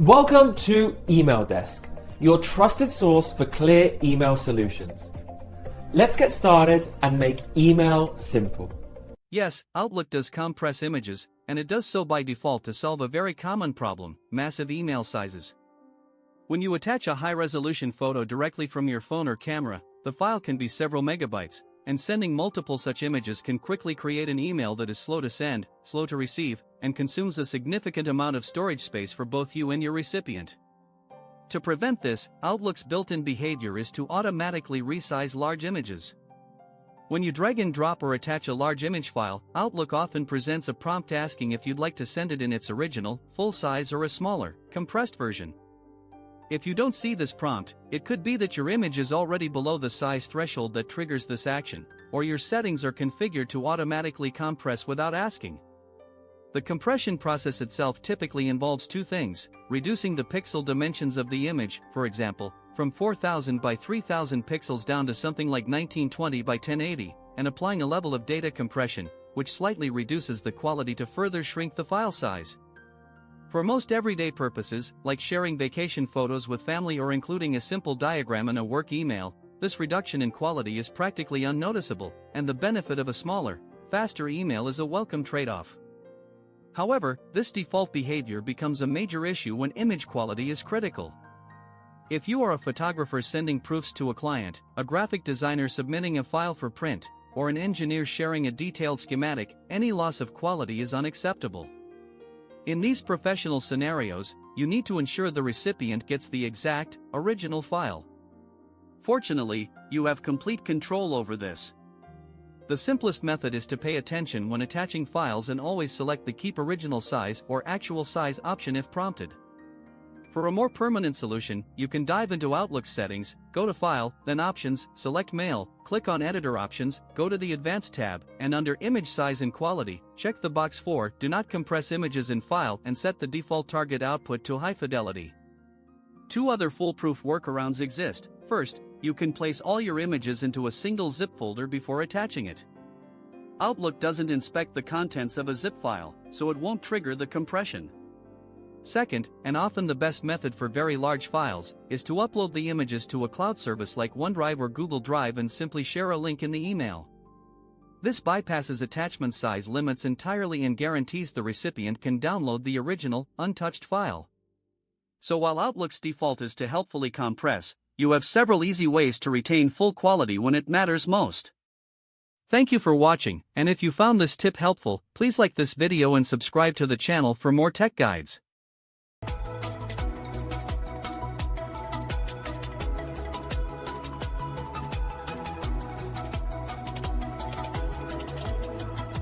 Welcome to Email Desk, your trusted source for clear email solutions. Let's get started and make email simple. Yes, Outlook does compress images, and it does so by default to solve a very common problem: massive email sizes. When you attach a high-resolution photo directly from your phone or camera, the file can be several megabytes, and sending multiple such images can quickly create an email that is slow to send, slow to receive, and consumes a significant amount of storage space for both you and your recipient. To prevent this, Outlook's built-in behavior is to automatically resize large images. When you drag and drop or attach a large image file, Outlook often presents a prompt asking if you'd like to send it in its original, full size, or a smaller, compressed version. If you don't see this prompt, it could be that your image is already below the size threshold that triggers this action, or your settings are configured to automatically compress without asking. The compression process itself typically involves two things: reducing the pixel dimensions of the image, for example, from 4000 by 3000 pixels down to something like 1920 by 1080, and applying a level of data compression, which slightly reduces the quality to further shrink the file size. For most everyday purposes, like sharing vacation photos with family or including a simple diagram in a work email, this reduction in quality is practically unnoticeable, and the benefit of a smaller, faster email is a welcome trade-off. However, this default behavior becomes a major issue when image quality is critical. If you are a photographer sending proofs to a client, a graphic designer submitting a file for print, or an engineer sharing a detailed schematic, any loss of quality is unacceptable. In these professional scenarios, you need to ensure the recipient gets the exact, original file. Fortunately, you have complete control over this. The simplest method is to pay attention when attaching files and always select the Keep Original Size or Actual Size option if prompted. For a more permanent solution, you can dive into Outlook's settings, go to File, then Options, select Mail, click on Editor Options, go to the Advanced tab, and under Image Size and Quality, check the box for Do Not Compress Images in File and set the default target output to high fidelity. Two other foolproof workarounds exist. First, you can place all your images into a single zip folder before attaching it. Outlook doesn't inspect the contents of a zip file, so it won't trigger the compression. Second, and often the best method for very large files, is to upload the images to a cloud service like OneDrive or Google Drive and simply share a link in the email. This bypasses attachment size limits entirely and guarantees the recipient can download the original, untouched file. So while Outlook's default is to helpfully compress, you have several easy ways to retain full quality when it matters most. Thank you for watching, and if you found this tip helpful, please like this video and subscribe to the channel for more tech guides.